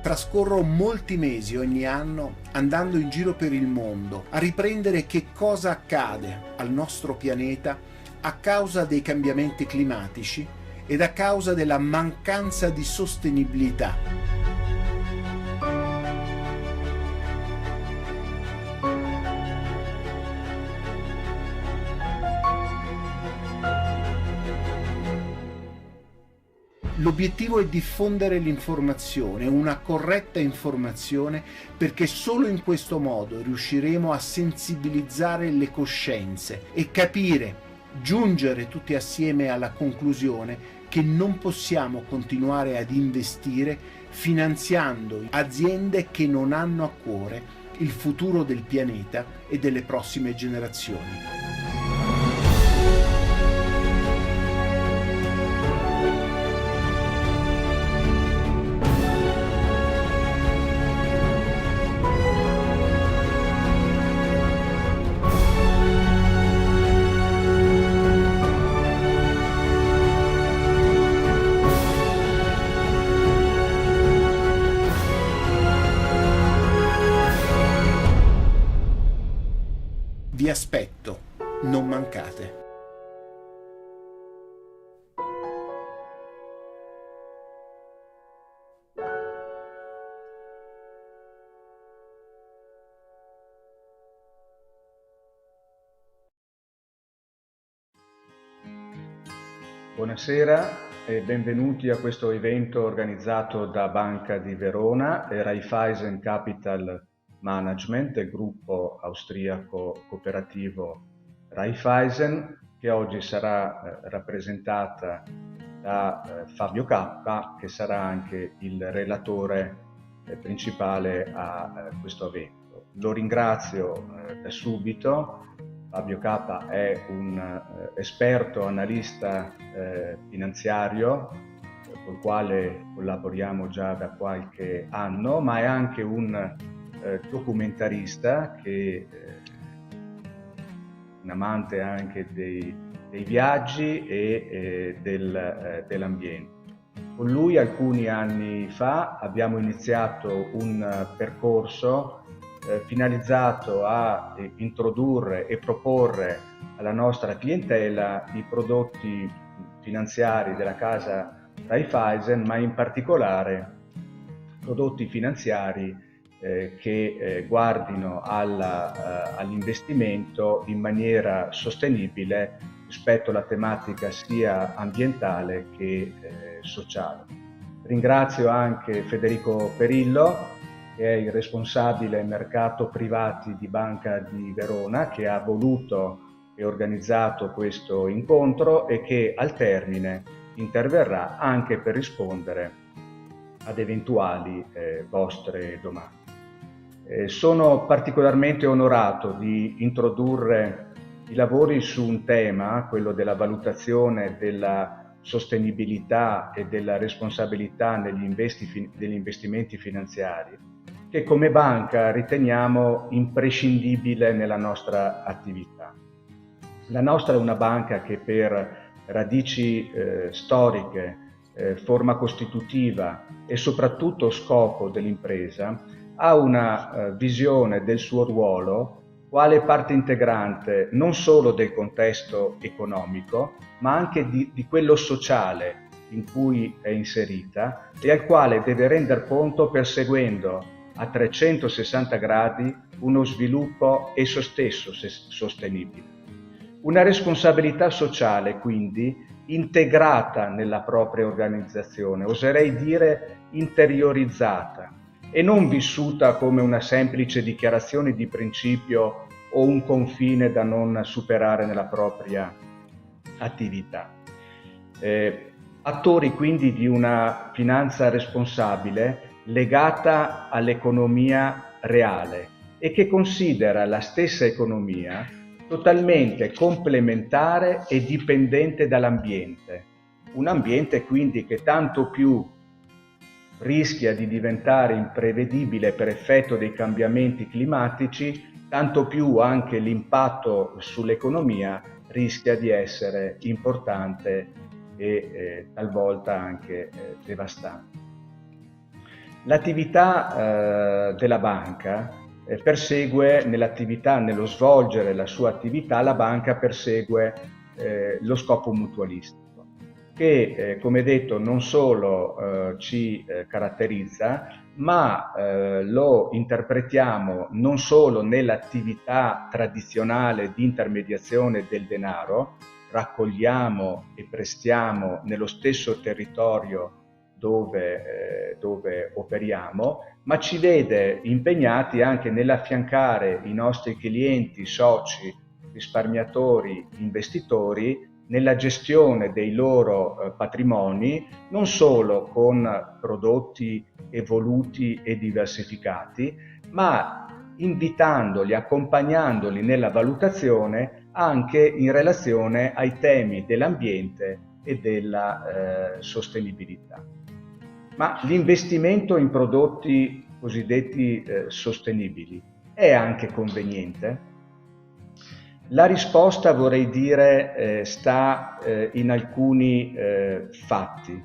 Trascorro molti mesi ogni anno andando in giro per il mondo a riprendere che cosa accade al nostro pianeta a causa dei cambiamenti climatici ed a causa della mancanza di sostenibilità. L'obiettivo è diffondere l'informazione, una corretta informazione, perché solo in questo modo riusciremo a sensibilizzare le coscienze e capire, giungere tutti assieme alla conclusione che non possiamo continuare ad investire finanziando aziende che non hanno a cuore il futuro del pianeta e delle prossime generazioni. Vi aspetto, non mancate. Buonasera e benvenuti a questo evento organizzato da Banca di Verona e Raiffeisen Capital Management del gruppo austriaco cooperativo Raiffeisen, che oggi sarà rappresentata da Fabio Cappa, che sarà anche il relatore principale a questo evento. Lo ringrazio da subito. Fabio Cappa è un esperto analista finanziario col quale collaboriamo già da qualche anno, ma è anche un documentarista che un amante anche dei viaggi e dell'ambiente. Con lui alcuni anni fa abbiamo iniziato un percorso finalizzato a introdurre e proporre alla nostra clientela i prodotti finanziari della casa Raiffeisen, ma in particolare prodotti finanziari che guardino all'investimento in maniera sostenibile rispetto alla tematica sia ambientale che sociale. Ringrazio anche Federico Perillo, che è il responsabile mercato privati di Banca di Verona, che ha voluto e organizzato questo incontro e che al termine interverrà anche per rispondere ad eventuali vostre domande. Sono particolarmente onorato di introdurre i lavori su un tema, quello della valutazione della sostenibilità e della responsabilità degli investimenti finanziari, che come banca riteniamo imprescindibile nella nostra attività. La nostra è una banca che per radici storiche, forma costitutiva e soprattutto scopo dell'impresa ha una visione del suo ruolo quale parte integrante non solo del contesto economico, ma anche di quello sociale in cui è inserita e al quale deve render conto perseguendo a 360 gradi uno sviluppo esso stesso sostenibile. Una responsabilità sociale, quindi, integrata nella propria organizzazione, oserei dire interiorizzata, e non vissuta come una semplice dichiarazione di principio o un confine da non superare nella propria attività. Attori quindi di una finanza responsabile legata all'economia reale e che considera la stessa economia totalmente complementare e dipendente dall'ambiente. Un ambiente quindi che tanto più rischia di diventare imprevedibile per effetto dei cambiamenti climatici, tanto più anche l'impatto sull'economia rischia di essere importante e talvolta anche devastante. L'attività della banca persegue, nello svolgere la sua attività, la banca persegue lo scopo mutualistico, che come detto non solo ci caratterizza, ma lo interpretiamo non solo nell'attività tradizionale di intermediazione del denaro, raccogliamo e prestiamo nello stesso territorio dove operiamo, ma ci vede impegnati anche nell'affiancare i nostri clienti, soci, risparmiatori, investitori nella gestione dei loro patrimoni, non solo con prodotti evoluti e diversificati, ma invitandoli, accompagnandoli nella valutazione anche in relazione ai temi dell'ambiente e della sostenibilità. Ma l'investimento in prodotti cosiddetti sostenibili è anche conveniente? La risposta, vorrei dire, sta in alcuni fatti.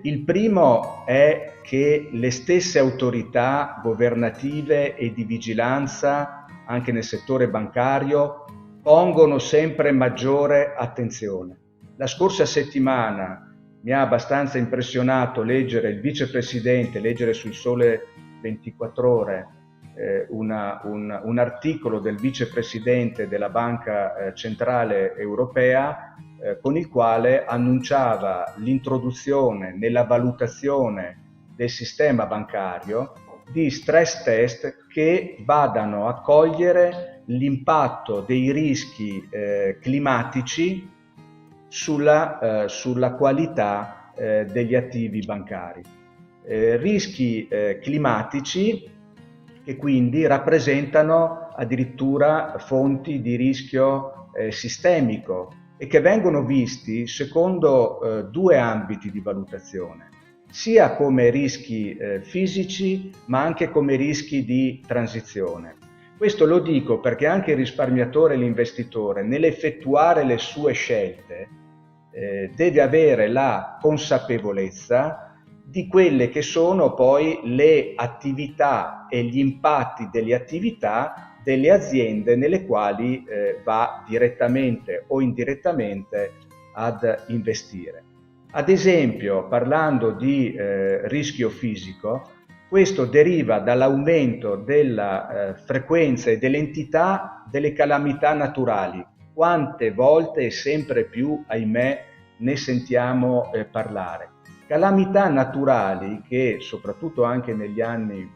Il primo è che le stesse autorità governative e di vigilanza, anche nel settore bancario, pongono sempre maggiore attenzione. La scorsa settimana mi ha abbastanza impressionato leggere sul Sole 24 Ore un articolo del vicepresidente della Banca Centrale Europea con il quale annunciava l'introduzione nella valutazione del sistema bancario di stress test che vadano a cogliere l'impatto dei rischi climatici sulla qualità degli attivi bancari. Rischi climatici che quindi rappresentano addirittura fonti di rischio sistemico e che vengono visti secondo due ambiti di valutazione, sia come rischi fisici ma anche come rischi di transizione. Questo lo dico perché anche il risparmiatore e l'investitore, nell'effettuare le sue scelte, deve avere la consapevolezza di quelle che sono poi le attività e gli impatti delle attività delle aziende nelle quali va direttamente o indirettamente ad investire. Ad esempio, parlando di rischio fisico, questo deriva dall'aumento della frequenza e dell'entità delle calamità naturali. Quante volte e sempre più, ahimè, ne sentiamo parlare. Calamità naturali che, soprattutto anche negli anni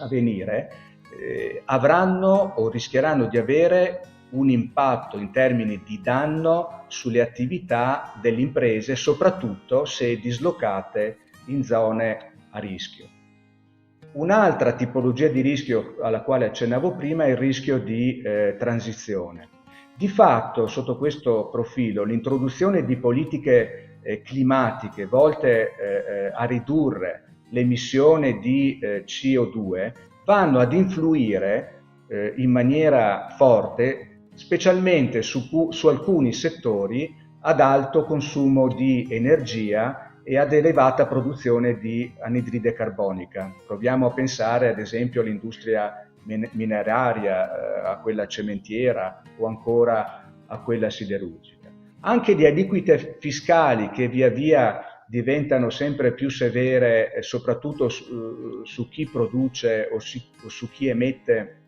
a venire, avranno o rischieranno di avere un impatto in termini di danno sulle attività delle imprese, soprattutto se dislocate in zone a rischio. Un'altra tipologia di rischio alla quale accennavo prima è il rischio di transizione. Di fatto, sotto questo profilo, l'introduzione di politiche climatiche volte a ridurre l'emissione di CO2 vanno ad influire in maniera forte, specialmente su alcuni settori ad alto consumo di energia e ad elevata produzione di anidride carbonica. Proviamo a pensare ad esempio all'industria mineraria, a quella cementiera o ancora a quella siderurgica. Anche di aliquote fiscali che via via diventano sempre più severe, soprattutto su chi produce o su chi emette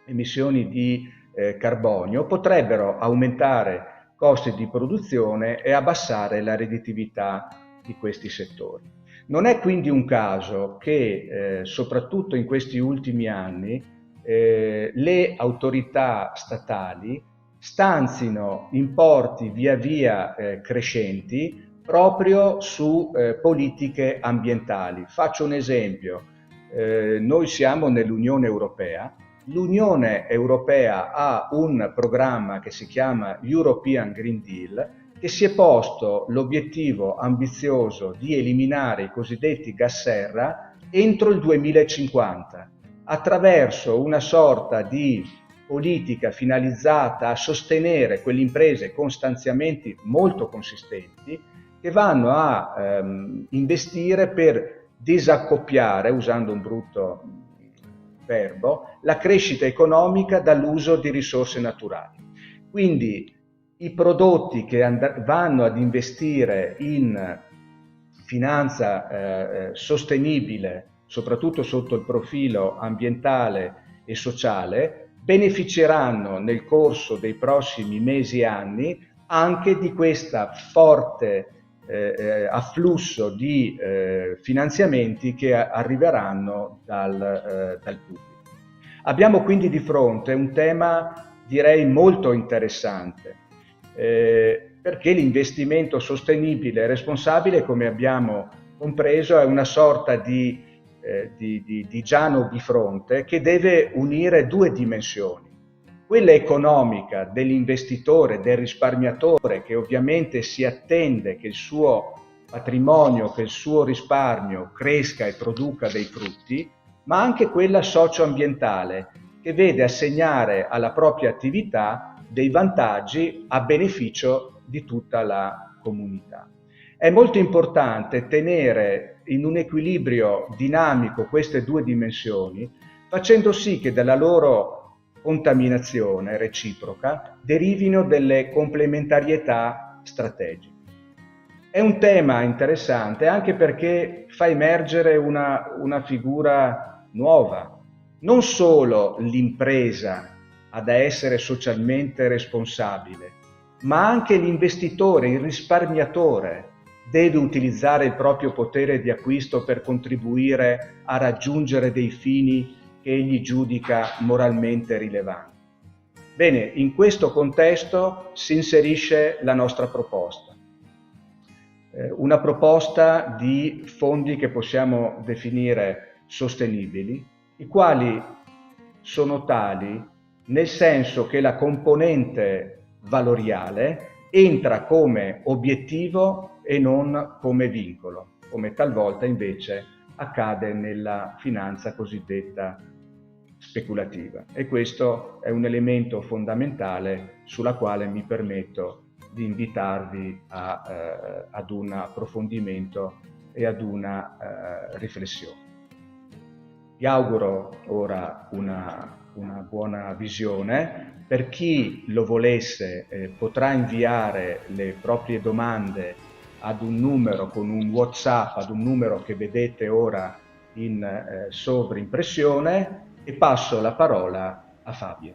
emissioni di carbonio, potrebbero aumentare costi di produzione e abbassare la redditività di questi settori. Non è quindi un caso che, soprattutto in questi ultimi anni, le autorità statali stanzino importi via via crescenti proprio su politiche ambientali. Faccio un esempio. Noi siamo nell'Unione Europea. L'Unione Europea ha un programma che si chiama European Green Deal, che si è posto l'obiettivo ambizioso di eliminare i cosiddetti gas serra entro il 2050, attraverso una sorta di politica finalizzata a sostenere quelle imprese con stanziamenti molto consistenti che vanno a investire per disaccoppiare, usando un brutto verbo, la crescita economica dall'uso di risorse naturali. Quindi i prodotti che vanno ad investire in finanza sostenibile, soprattutto sotto il profilo ambientale e sociale, beneficeranno nel corso dei prossimi mesi e anni anche di questo forte afflusso di finanziamenti che arriveranno dal pubblico. Abbiamo quindi di fronte un tema, direi, molto interessante, perché l'investimento sostenibile e responsabile, come abbiamo compreso, è una sorta di Giano bifronte che deve unire due dimensioni. Quella economica dell'investitore, del risparmiatore, che ovviamente si attende che il suo patrimonio, che il suo risparmio cresca e produca dei frutti, ma anche quella socio-ambientale, che vede assegnare alla propria attività dei vantaggi a beneficio di tutta la comunità. È molto importante tenere in un equilibrio dinamico queste due dimensioni, facendo sì che dalla loro contaminazione reciproca derivino delle complementarietà strategiche. È un tema interessante anche perché fa emergere una figura nuova. Non solo l'impresa ha da essere socialmente responsabile, ma anche l'investitore, il risparmiatore, deve utilizzare il proprio potere di acquisto per contribuire a raggiungere dei fini che egli giudica moralmente rilevanti. Bene, in questo contesto si inserisce la nostra proposta. Una proposta di fondi che possiamo definire sostenibili, i quali sono tali nel senso che la componente valoriale entra come obiettivo e non come vincolo, come talvolta invece accade nella finanza cosiddetta speculativa. E questo è un elemento fondamentale sulla quale mi permetto di invitarvi ad un approfondimento e ad una riflessione. Vi auguro ora una buona visione. Per chi lo volesse potrà inviare le proprie domande ad un numero con un WhatsApp, ad un numero che vedete ora in sovrimpressione, e passo la parola a Fabio.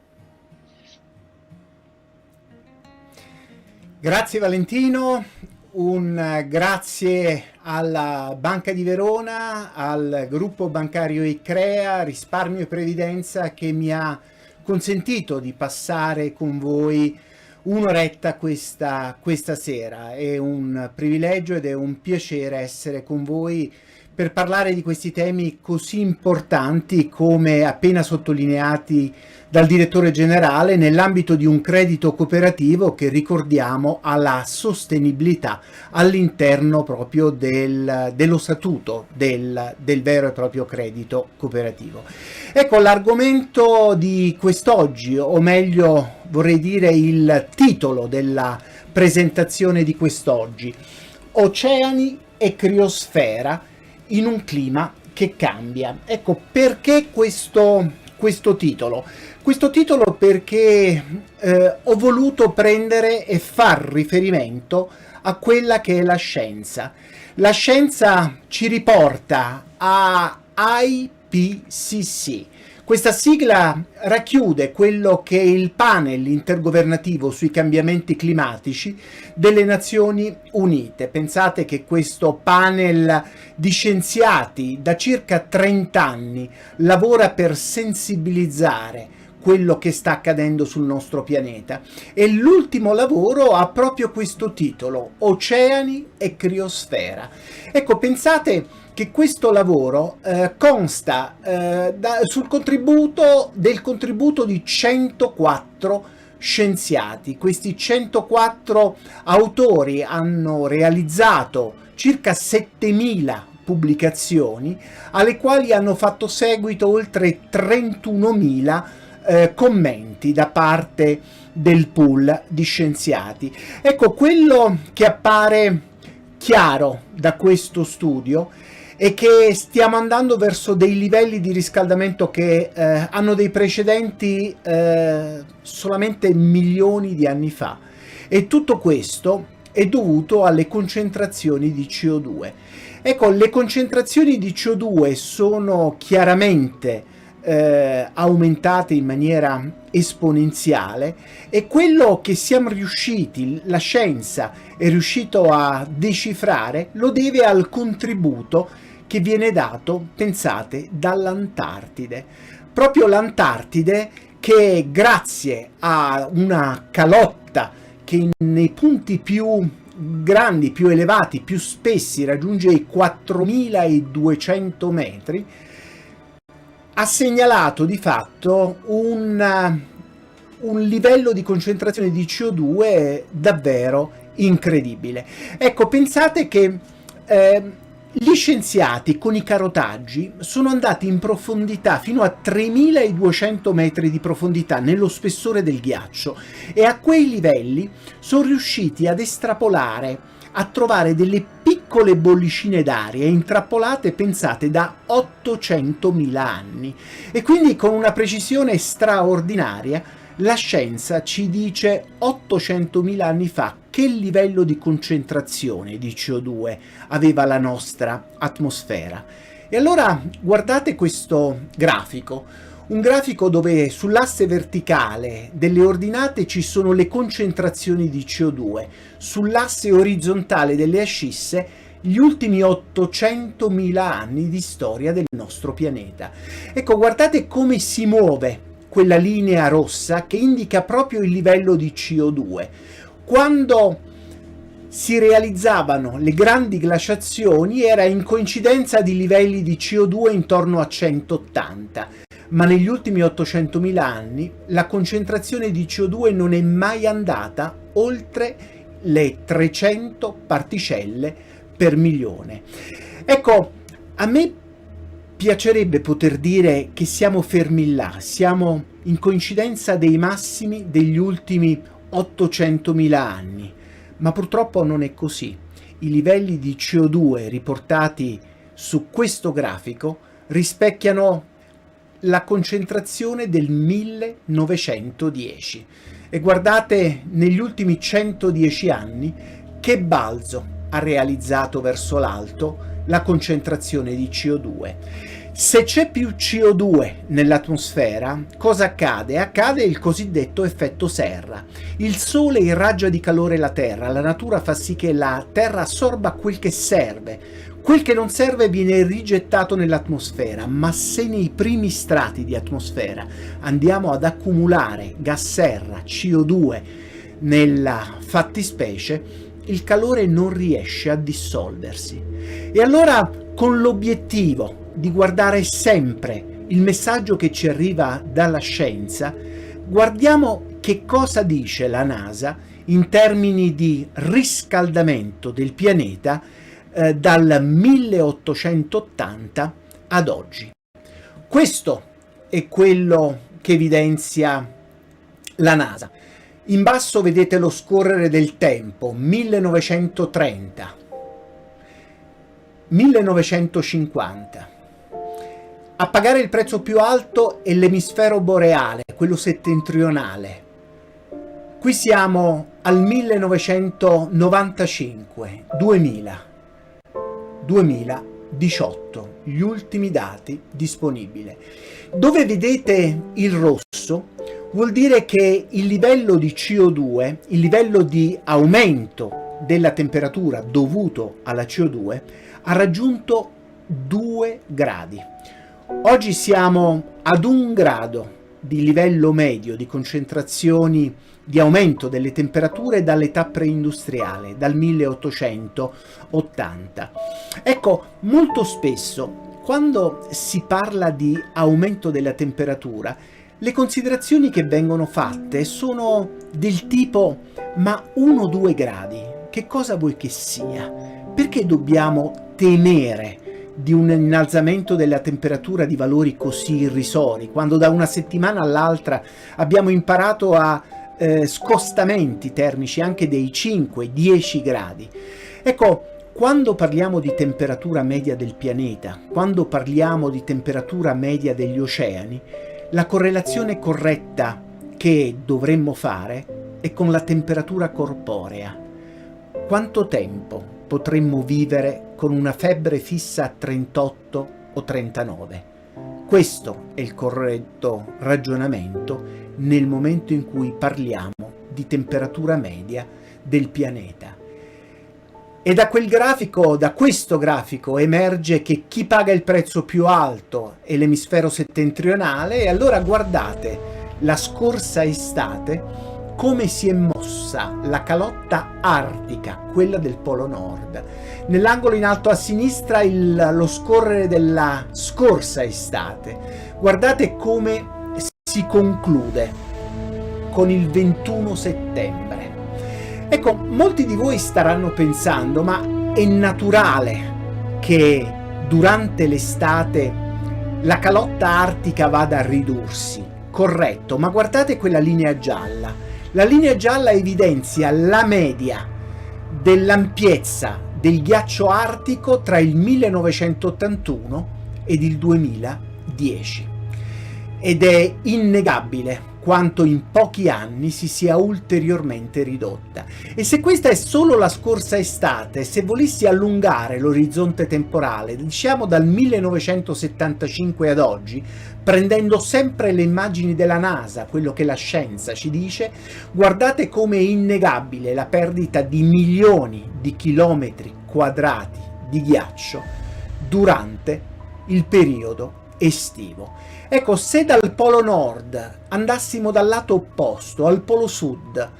Grazie Valentino, un grazie alla Banca di Verona, al gruppo bancario ICCREA, Risparmio e Previdenza, che mi ha consentito di passare con voi un'oretta questa sera. È un privilegio ed è un piacere essere con voi per parlare di questi temi così importanti, come appena sottolineati dal direttore generale, nell'ambito di un credito cooperativo che, ricordiamo, ha la sostenibilità all'interno proprio dello statuto del vero e proprio credito cooperativo. Ecco, l'argomento di quest'oggi, o meglio vorrei dire il titolo della presentazione di quest'oggi: Oceani e criosfera in un clima che cambia. Ecco, perché questo titolo? Questo titolo perché ho voluto prendere e far riferimento a quella che è la scienza. La scienza ci riporta a IPCC. Questa sigla racchiude quello che è il panel intergovernativo sui cambiamenti climatici delle Nazioni Unite. Pensate che questo panel di scienziati da circa 30 anni lavora per sensibilizzare quello che sta accadendo sul nostro pianeta, e l'ultimo lavoro ha proprio questo titolo: Oceani e criosfera. Ecco, pensate che questo lavoro consta del contributo di 104 scienziati. Questi 104 autori hanno realizzato circa 7.000 pubblicazioni, alle quali hanno fatto seguito oltre 31.000 commenti da parte del pool di scienziati. Ecco, quello che appare chiaro da questo studio e che stiamo andando verso dei livelli di riscaldamento che hanno dei precedenti solamente milioni di anni fa. E tutto questo è dovuto alle concentrazioni di CO2. Ecco, le concentrazioni di CO2 sono chiaramente aumentate in maniera esponenziale, e quello che siamo riusciti, la scienza è riuscito a decifrare, lo deve al contributo che viene dato, pensate, dall'Antartide. Proprio l'Antartide, che grazie a una calotta che nei punti più grandi, più elevati, più spessi raggiunge i 4200 metri, ha segnalato di fatto un livello di concentrazione di CO2 davvero incredibile. Ecco, pensate che gli scienziati con i carotaggi sono andati in profondità fino a 3200 metri di profondità nello spessore del ghiaccio, e a quei livelli sono riusciti ad estrapolare, a trovare delle piccole bollicine d'aria intrappolate, pensate, da 800.000 anni. E quindi con una precisione straordinaria la scienza ci dice 800.000 anni fa che livello di concentrazione di CO2 aveva la nostra atmosfera. E allora guardate questo grafico, un grafico dove sull'asse verticale delle ordinate ci sono le concentrazioni di CO2, sull'asse orizzontale delle ascisse gli ultimi 800.000 anni di storia del nostro pianeta. Ecco, guardate come si muove quella linea rossa che indica proprio il livello di CO2. Quando si realizzavano le grandi glaciazioni era in coincidenza di livelli di CO2 intorno a 180, ma negli ultimi 800.000 anni la concentrazione di CO2 non è mai andata oltre le 300 particelle per milione. Ecco, a me piacerebbe poter dire che siamo fermi là, siamo in coincidenza dei massimi degli ultimi 800.000 anni, ma purtroppo non è così. I livelli di CO2 riportati su questo grafico rispecchiano la concentrazione del 1910, e guardate negli ultimi 110 anni che balzo ha realizzato verso l'alto la concentrazione di CO2. Se c'è più CO2 nell'atmosfera, cosa accade? Accade il cosiddetto effetto serra. Il Sole irraggia di calore la Terra, la natura fa sì che la Terra assorba quel che serve. Quel che non serve viene rigettato nell'atmosfera, ma se nei primi strati di atmosfera andiamo ad accumulare gas serra, CO2 nella fattispecie, il calore non riesce a dissolversi. E allora, con l'obiettivo di guardare sempre il messaggio che ci arriva dalla scienza, guardiamo che cosa dice la NASA in termini di riscaldamento del pianeta dal 1880 ad oggi. Questo è quello che evidenzia la NASA. In basso vedete lo scorrere del tempo, 1930, 1950. A pagare il prezzo più alto è l'emisfero boreale, quello settentrionale. Qui siamo al 1995, 2018, gli ultimi dati disponibili. Dove vedete il rosso vuol dire che il livello di CO2, il livello di aumento della temperatura dovuto alla CO2, ha raggiunto 2 gradi. Oggi siamo ad 1 grado di livello medio di concentrazioni di aumento delle temperature dall'età preindustriale, dal 1880. Ecco, molto spesso quando si parla di aumento della temperatura, le considerazioni che vengono fatte sono del tipo: ma 1-2 gradi, che cosa vuoi che sia? Perché dobbiamo temere di un innalzamento della temperatura di valori così irrisori, quando da una settimana all'altra abbiamo imparato a scostamenti termici anche dei 5-10 gradi? Ecco, Quando parliamo di temperatura media del pianeta, quando parliamo di temperatura media degli oceani, la correlazione corretta che dovremmo fare è con la temperatura corporea. Quanto tempo potremmo vivere con una febbre fissa a 38 o 39? Questo è il corretto ragionamento nel momento in cui parliamo di temperatura media del pianeta. E da questo grafico emerge che chi paga il prezzo più alto è l'emisfero settentrionale, e allora guardate la scorsa estate come si è mossa la calotta artica, quella del Polo Nord. Nell'angolo in alto a sinistra lo scorrere della scorsa estate. Guardate come si conclude con il 21 settembre. Ecco, molti di voi staranno pensando, ma è naturale che durante l'estate la calotta artica vada a ridursi. Corretto, ma guardate quella linea gialla. La linea gialla evidenzia la media dell'ampiezza del ghiaccio artico tra il 1981 ed il 2010. Ed è innegabile quanto in pochi anni si sia ulteriormente ridotta. E se questa è solo la scorsa estate, se volessi allungare l'orizzonte temporale, diciamo dal 1975 ad oggi, prendendo sempre le immagini della NASA, quello che la scienza ci dice, guardate come è innegabile la perdita di milioni di chilometri quadrati di ghiaccio durante il periodo estivo. Ecco, se dal Polo Nord andassimo dal lato opposto, al Polo Sud,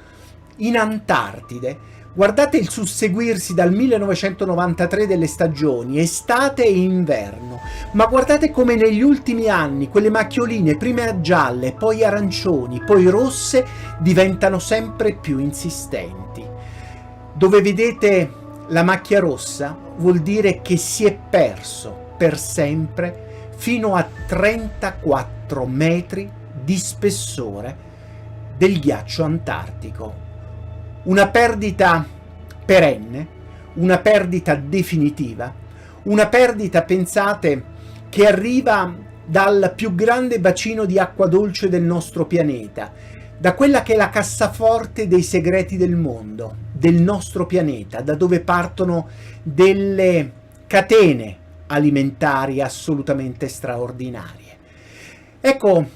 in Antartide, guardate il susseguirsi dal 1993 delle stagioni, estate e inverno, ma guardate come negli ultimi anni quelle macchioline, prima gialle, poi arancioni, poi rosse, diventano sempre più insistenti. Dove vedete la macchia rossa vuol dire che si è perso per sempre fino a 34 metri di spessore del ghiaccio antartico. Una perdita perenne, una perdita definitiva, una perdita, pensate, che arriva dal più grande bacino di acqua dolce del nostro pianeta, da quella che è la cassaforte dei segreti del mondo, del nostro pianeta, da dove partono delle catene alimentari assolutamente straordinarie. Ecco,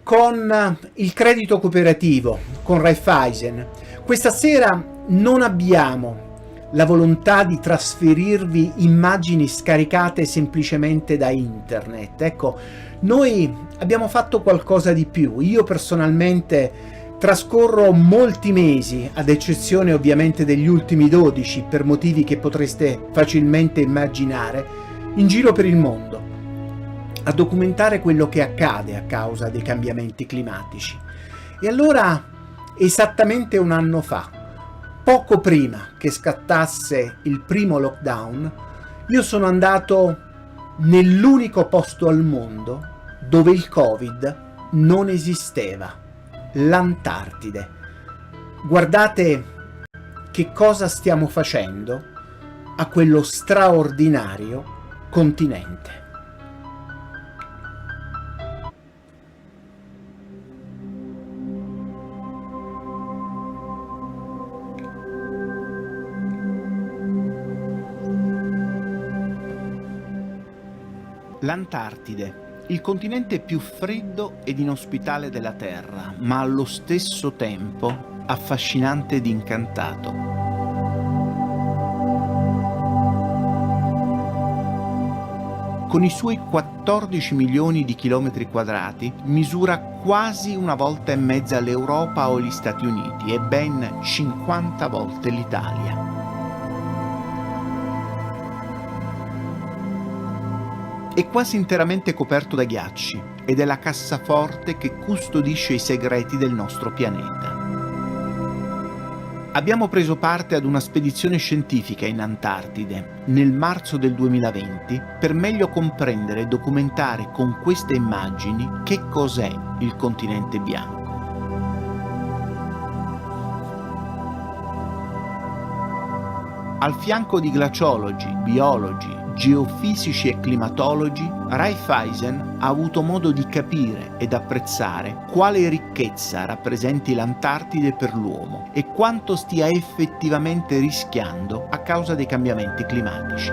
con il credito cooperativo, con Raiffeisen, questa sera non abbiamo la volontà di trasferirvi immagini scaricate semplicemente da internet. Ecco, noi abbiamo fatto qualcosa di più. Io personalmente trascorro molti mesi, ad eccezione ovviamente degli ultimi 12, per motivi che potreste facilmente immaginare, in giro per il mondo a documentare quello che accade a causa dei cambiamenti climatici. E allora, esattamente un anno fa, poco prima che scattasse il primo lockdown, io sono andato nell'unico posto al mondo dove il Covid non esisteva, l'Antartide. Guardate che cosa stiamo facendo a quello straordinario continente. L'Antartide, il continente più freddo ed inospitale della Terra, ma allo stesso tempo affascinante ed incantato. Con i suoi 14 milioni di chilometri quadrati misura quasi una volta e mezza l'Europa o gli Stati Uniti e ben 50 volte l'Italia. È quasi interamente coperto da ghiacci ed è la cassaforte che custodisce i segreti del nostro pianeta. Abbiamo preso parte ad una spedizione scientifica in Antartide nel marzo del 2020 per meglio comprendere e documentare con queste immagini che cos'è il continente bianco. Al fianco di glaciologi, biologi, geofisici e climatologi, Raiffeisen ha avuto modo di capire ed apprezzare quale ricchezza rappresenti l'Antartide per l'uomo e quanto stia effettivamente rischiando a causa dei cambiamenti climatici.